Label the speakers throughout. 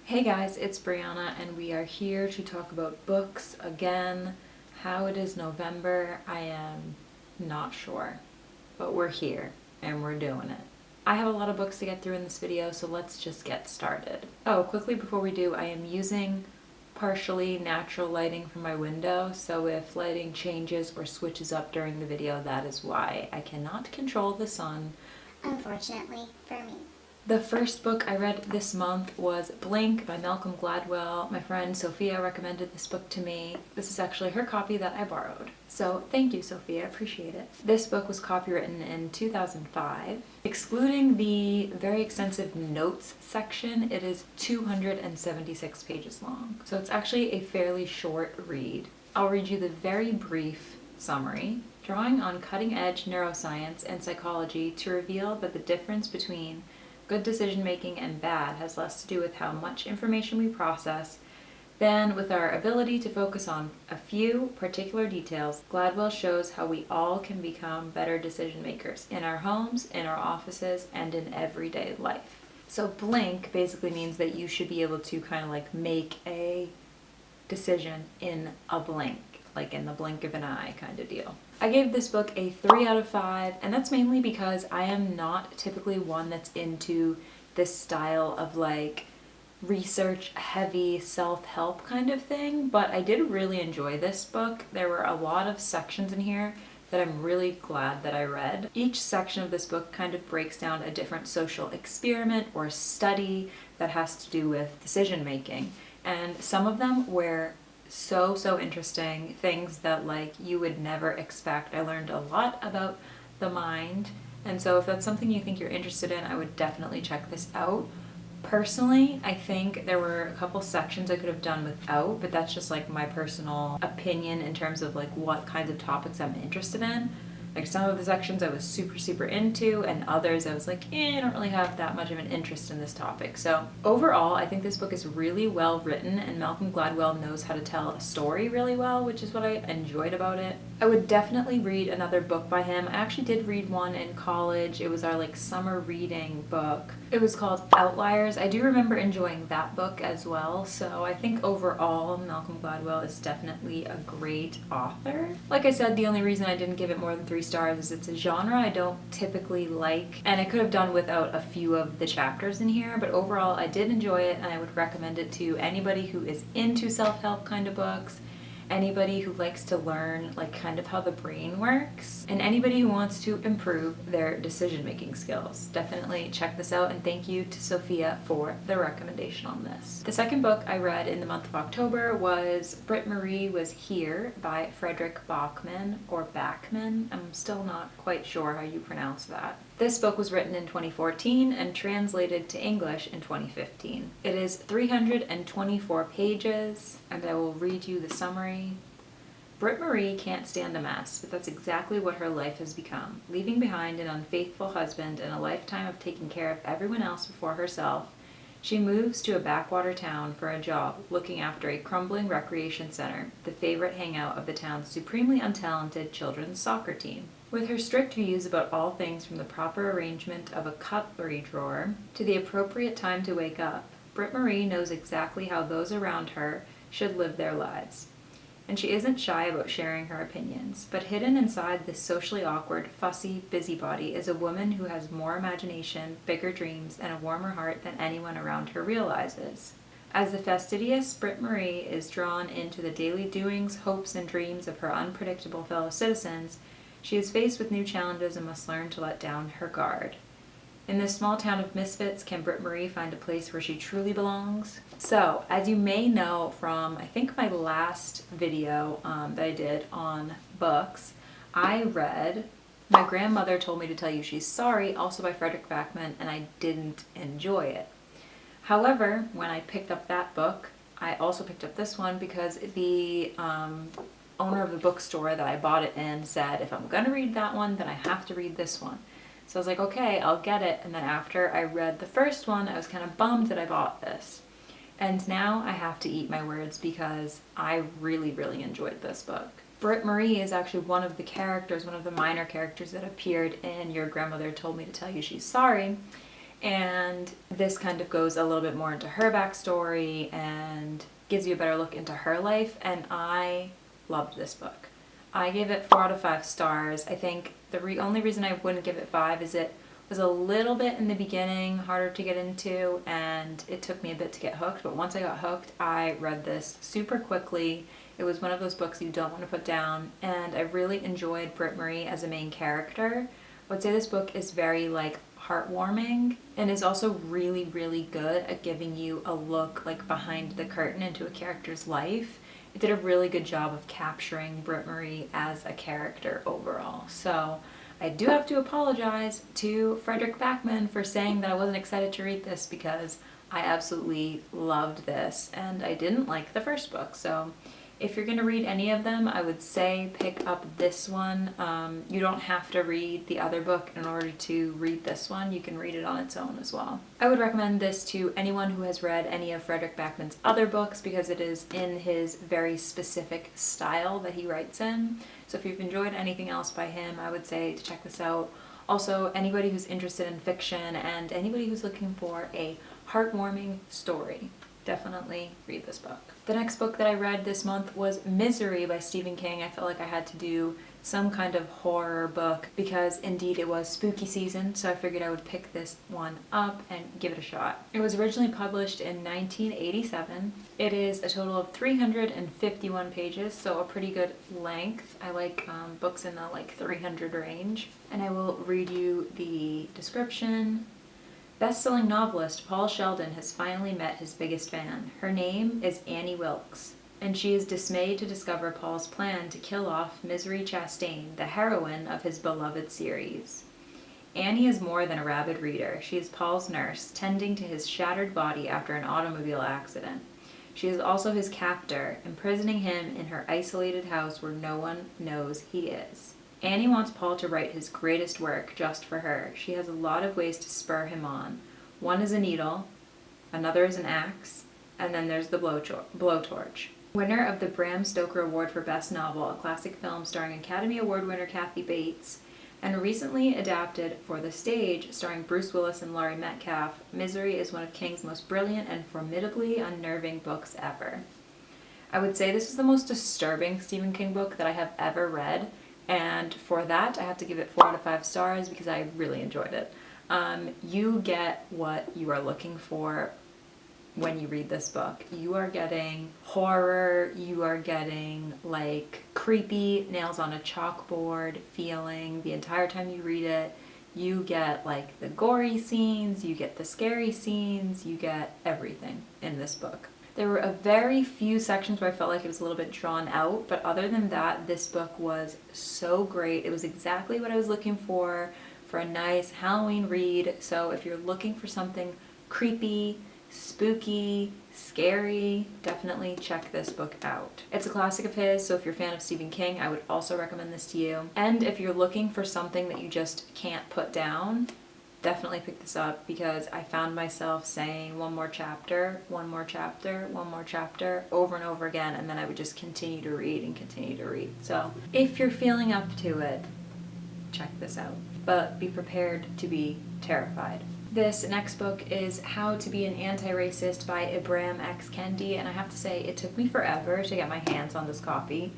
Speaker 1: Hey guys, it's Brianna and we are here to talk about books again. How it is November, I am not sure, but we're here and we're doing it. I have a lot of books to get through in this video, so let's just get started. Oh, quickly before we do, I am using partially natural lighting from my window, so if lighting changes or switches up during the video, that is why. I cannot control the sun.
Speaker 2: Unfortunately for me.
Speaker 1: The first book I read this month was Blink by Malcolm Gladwell. My friend Sophia recommended this book to me. This is actually her copy that I borrowed. So thank you, Sophia, I appreciate it. This book was copywritten in 2005. Excluding the very extensive notes section, it is 276 pages long. So it's actually a fairly short read. I'll read you the very brief summary. Drawing on cutting-edge neuroscience and psychology to reveal that the difference between good decision-making and bad has less to do with how much information we process than with our ability to focus on a few particular details. Gladwell shows how we all can become better decision makers in our homes, in our offices, and in everyday life. So Blink basically means that you should be able to kind of like make a decision in a blink, like in the blink of an eye kind of deal. I gave this book a 3 out of 5, and that's mainly because I am not typically one that's into this style of like research heavy self-help kind of thing, but I did really enjoy this book. There were a lot of sections in here that I'm really glad that I read. Each section of this book kind of breaks down a different social experiment or study that has to do with decision making, and some of them were so interesting, things that like you would never expect. I learned a lot about the mind, and so if that's something you think you're interested in, I would definitely check this out. Personally, I think there were a couple sections I could have done without, but that's just like my personal opinion in terms of like what kinds of topics I'm interested in. Like some of the sections I was super into, and others I was like, I don't really have that much of an interest in this topic. So overall, I think this book is really well written, and Malcolm Gladwell knows how to tell a story really well, which is what I enjoyed about it. I would definitely read another book by him. I actually did read one in college. It was our like summer reading book. It was called Outliers. I do remember enjoying that book as well. So I think overall, Malcolm Gladwell is definitely a great author. Like I said, the only reason I didn't give it more than 3 stars is it's a genre I don't typically like, and I could have done without a few of the chapters in here, but overall I did enjoy it, and I would recommend it to anybody who is into self-help kind of books, anybody who likes to learn like kind of how the brain works, and anybody who wants to improve their decision-making skills. Definitely check this out, and thank you to Sophia for the recommendation on this. The second book I read in the month of October was Britt-Marie Was Here by Fredrik Backman, or Backman. I'm still not quite sure how you pronounce that. This book was written in 2014 and translated to English in 2015. It is 324 pages, and I will read you the summary. Britt-Marie can't stand a mess, but that's exactly what her life has become. Leaving behind an unfaithful husband and a lifetime of taking care of everyone else before herself, she moves to a backwater town for a job, looking after a crumbling recreation center, the favorite hangout of the town's supremely untalented children's soccer team. With her strict views about all things from the proper arrangement of a cutlery drawer to the appropriate time to wake up, Britt-Marie knows exactly how those around her should live their lives. And she isn't shy about sharing her opinions, but hidden inside this socially awkward, fussy busybody is a woman who has more imagination, bigger dreams, and a warmer heart than anyone around her realizes. As the fastidious Britt-Marie is drawn into the daily doings, hopes, and dreams of her unpredictable fellow citizens, she is faced with new challenges and must learn to let down her guard. In this small town of misfits, can Britt-Marie find a place where she truly belongs? So, as you may know from, I think, my last video that I did on books, I read My Grandmother Told Me to Tell You She's Sorry, also by Fredrik Backman, and I didn't enjoy it. However, when I picked up that book, I also picked up this one because the owner of the bookstore that I bought it in said, if I'm going to read that one, then I have to read this one. So I was like, okay, I'll get it. And then after I read the first one, I was kind of bummed that I bought this. And now I have to eat my words because I really enjoyed this book. Britt-Marie is actually one of the characters, one of the minor characters that appeared in Your Grandmother Told Me to Tell You She's Sorry. And this kind of goes a little bit more into her backstory and gives you a better look into her life, and I loved this book. I gave it 4 out of 5 stars. I think the only reason I wouldn't give it 5 is it was a little bit in the beginning, harder to get into, and it took me a bit to get hooked, but once I got hooked, I read this super quickly. It was one of those books you don't want to put down, and I really enjoyed Britt-Marie as a main character. I would say this book is very like heartwarming and is also really, really good at giving you a look like behind the curtain into a character's life. It did a really good job of capturing Britt-Marie as a character overall. So I do have to apologize to Fredrik Backman for saying that I wasn't excited to read this, because I absolutely loved this and I didn't like the first book. So if you're going to read any of them, I would say pick up this one. You don't have to read the other book in order to read this one. You can read it on its own as well. I would recommend this to anyone who has read any of Fredrik Backman's other books, because it is in his very specific style that he writes in. So if you've enjoyed anything else by him, I would say to check this out. Also, anybody who's interested in fiction and anybody who's looking for a heartwarming story, definitely read this book. The next book that I read this month was Misery by Stephen King. I felt like I had to do some kind of horror book because indeed it was spooky season, so I figured I would pick this one up and give it a shot. It was originally published in 1987. It is a total of 351 pages, so a pretty good length. I like books in the like 300 range. And I will read you the description. Best-selling novelist Paul Sheldon has finally met his biggest fan. Her name is Annie Wilkes, and she is dismayed to discover Paul's plan to kill off Misery Chastain, the heroine of his beloved series. Annie is more than a rabid reader. She is Paul's nurse, tending to his shattered body after an automobile accident. She is also his captor, imprisoning him in her isolated house where no one knows he is. Annie wants Paul to write his greatest work just for her. She has a lot of ways to spur him on. One is a needle, another is an axe, and then there's the blowtorch. Winner of the Bram Stoker Award for Best Novel, a classic film starring Academy Award winner Kathy Bates, and recently adapted for the stage starring Bruce Willis and Laurie Metcalf, Misery is one of King's most brilliant and formidably unnerving books ever. I would say this is the most disturbing Stephen King book that I have ever read, and for that I have to give it 4 out of 5 stars because I really enjoyed it. You get what you are looking for when you read this book. You are getting horror, you are getting like creepy nails on a chalkboard feeling the entire time you read it. You get like the gory scenes, you get the scary scenes, you get everything in this book. There were a very few sections where I felt like it was a little bit drawn out, but other than that, this book was so great. It was exactly what I was looking for a nice Halloween read. So if you're looking for something creepy, spooky, scary, definitely check this book out. It's a classic of his, so if you're a fan of Stephen King, I would also recommend this to you. And if you're looking for something that you just can't put down, definitely pick this up, because I found myself saying one more chapter, one more chapter, one more chapter over and over again, and then I would just continue to read and continue to read. So if you're feeling up to it, check this out, but be prepared to be terrified. This next book is How to Be an Antiracist by Ibram X. Kendi, and I have to say it took me forever to get my hands on this copy.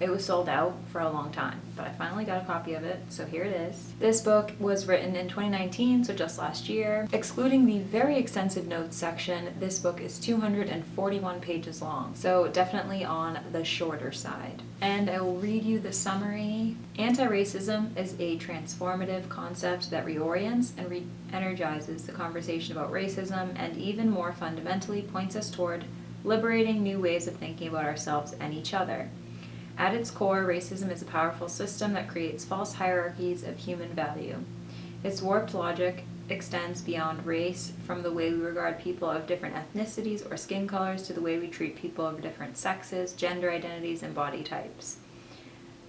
Speaker 1: It was sold out for a long time, but I finally got a copy of it, so here it is. This book was written in 2019, so just last year. Excluding the very extensive notes section, this book is 241 pages long, so definitely on the shorter side. And I will read you the summary. Anti-racism is a transformative concept that reorients and re-energizes the conversation about racism, and even more fundamentally points us toward liberating new ways of thinking about ourselves and each other. At its core, racism is a powerful system that creates false hierarchies of human value. Its warped logic extends beyond race, from the way we regard people of different ethnicities or skin colors to the way we treat people of different sexes, gender identities, and body types.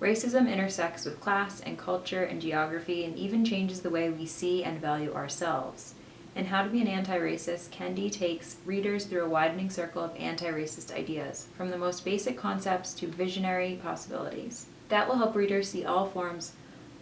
Speaker 1: Racism intersects with class and culture and geography, and even changes the way we see and value ourselves. In How to Be an Anti-Racist, Kendi takes readers through a widening circle of anti-racist ideas, from the most basic concepts to visionary possibilities. That will help readers see all forms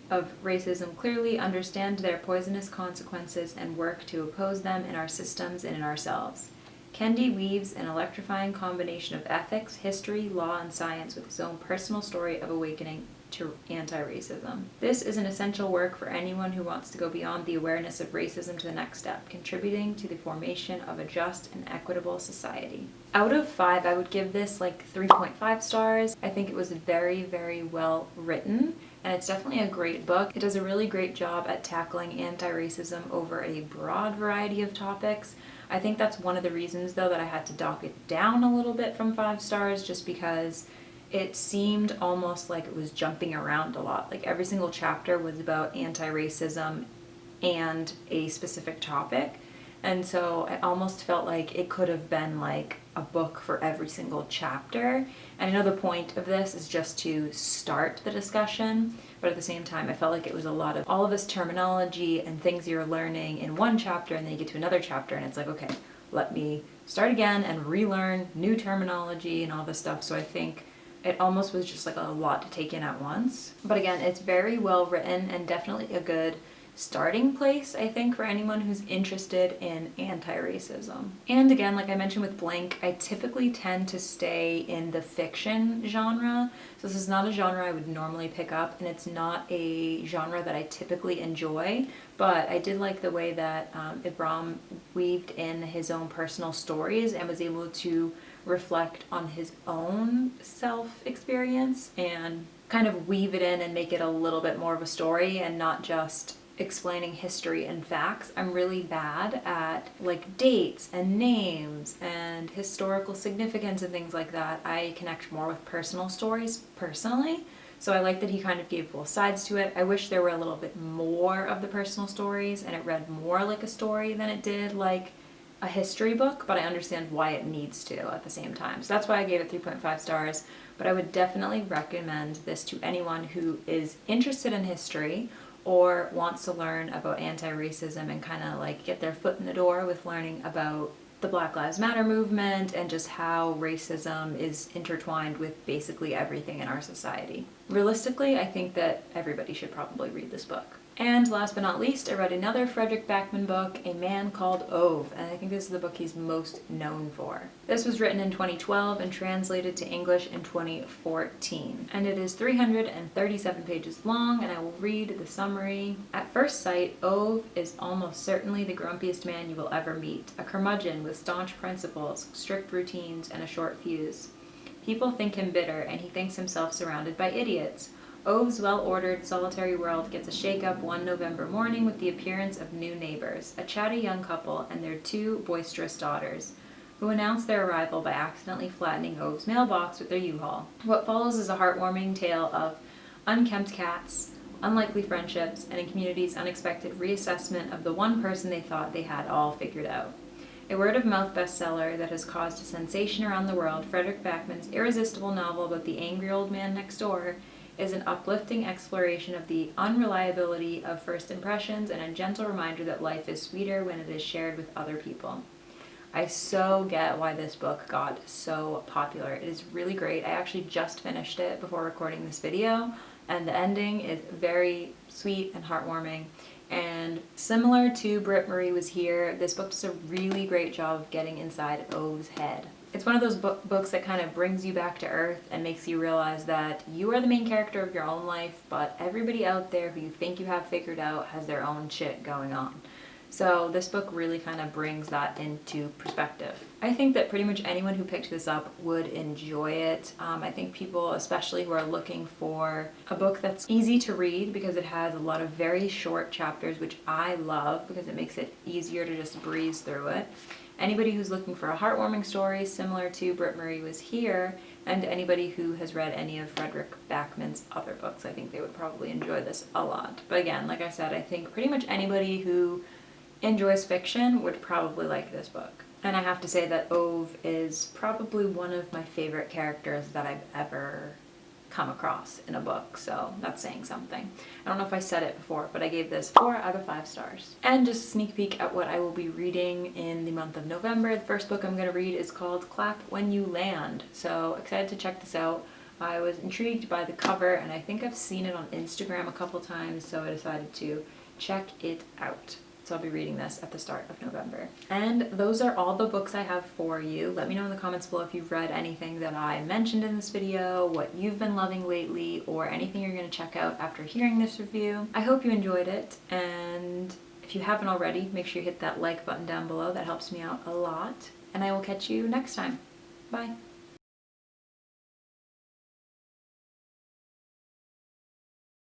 Speaker 1: of racism clearly, understand their poisonous consequences, and work to oppose them in our systems and in ourselves. Kendi weaves an electrifying combination of ethics, history, law, and science with his own personal story of awakening to anti-racism. This is an essential work for anyone who wants to go beyond the awareness of racism to the next step, contributing to the formation of a just and equitable society. Out of 5, I would give this like 3.5 stars. I think it was very, very well written, and it's definitely a great book. It does a really great job at tackling anti-racism over a broad variety of topics. I think that's one of the reasons, though, that I had to dock it down a little bit from 5 stars, just because it seemed almost like it was jumping around a lot. Like every single chapter was about anti-racism and a specific topic. And so I almost felt like it could have been like a book for every single chapter. And I know the point of this is just to start the discussion, but at the same time I felt like it was a lot of all of this terminology and things you're learning in one chapter, and then you get to another chapter and it's like, okay, let me start again and relearn new terminology and all this stuff. So I think it almost was just like a lot to take in at once. But again, it's very well written and definitely a good starting place, I think, for anyone who's interested in anti-racism. And again, like I mentioned with Blank, I typically tend to stay in the fiction genre. So this is not a genre I would normally pick up, and it's not a genre that I typically enjoy, but I did like the way that Ibram weaved in his own personal stories and was able to reflect on his own self-experience and kind of weave it in and make it a little bit more of a story and not just explaining history and facts. I'm really bad at like dates and names and historical significance and things like that. I connect more with personal stories personally. So I like that he kind of gave both sides to it. I wish there were a little bit more of the personal stories and it read more like a story than it did like a history book, but I understand why it needs to at the same time. So that's why I gave it 3.5 stars, but I would definitely recommend this to anyone who is interested in history or wants to learn about anti-racism and kind of like get their foot in the door with learning about the Black Lives Matter movement and just how racism is intertwined with basically everything in our society. Realistically, I think that everybody should probably read this book. And last but not least, I read another Fredrik Backman book, A Man Called Ove, and I think this is the book he's most known for. This was written in 2012 and translated to English in 2014. And it is 337 pages long, and I will read the summary. At first sight, Ove is almost certainly the grumpiest man you will ever meet, a curmudgeon with staunch principles, strict routines, and a short fuse. People think him bitter, and he thinks himself surrounded by idiots. Ove's well-ordered, solitary world gets a shake-up one November morning with the appearance of new neighbors, a chatty young couple and their 2 boisterous daughters, who announce their arrival by accidentally flattening Ove's mailbox with their U-Haul. What follows is a heartwarming tale of unkempt cats, unlikely friendships, and a community's unexpected reassessment of the one person they thought they had all figured out. A word-of-mouth bestseller that has caused a sensation around the world, Fredrik Backman's irresistible novel about the angry old man next door is an uplifting exploration of the unreliability of first impressions and a gentle reminder that life is sweeter when it is shared with other people. I so get why this book got so popular. It is really great. I actually just finished it before recording this video, and the ending is very sweet and heartwarming. And similar to Britt-Marie Was Here, this book does a really great job of getting inside Ove's head. It's one of those books that kind of brings you back to earth and makes you realize that you are the main character of your own life, but everybody out there who you think you have figured out has their own shit going on. So this book really kind of brings that into perspective. I think that pretty much anyone who picked this up would enjoy it. I think people, especially who are looking for a book that's easy to read because it has a lot of very short chapters, which I love because it makes it easier to just breeze through it. Anybody who's looking for a heartwarming story similar to Britt-Marie Was Here, and anybody who has read any of Fredrik Backman's other books, I think they would probably enjoy this a lot. But again, like I said, I think pretty much anybody who enjoys fiction would probably like this book. And I have to say that Ove is probably one of my favorite characters that I've ever come across in a book, so that's saying something. I don't know if I said it before, but I gave this 4 out of 5 stars. And just a sneak peek at what I will be reading in the month of November. The first book I'm going to read is called Clap When You Land, so excited to check this out. I was intrigued by the cover, and I think I've seen it on Instagram a couple times, so I decided to check it out. So I'll be reading this at the start of November. And those are all the books I have for you. Let me know in the comments below if you've read anything that I mentioned in this video, what you've been loving lately, or anything you're going to check out after hearing this review. I hope you enjoyed it, and if you haven't already, make sure you hit that like button down below. That helps me out a lot. And I will catch you next time. Bye.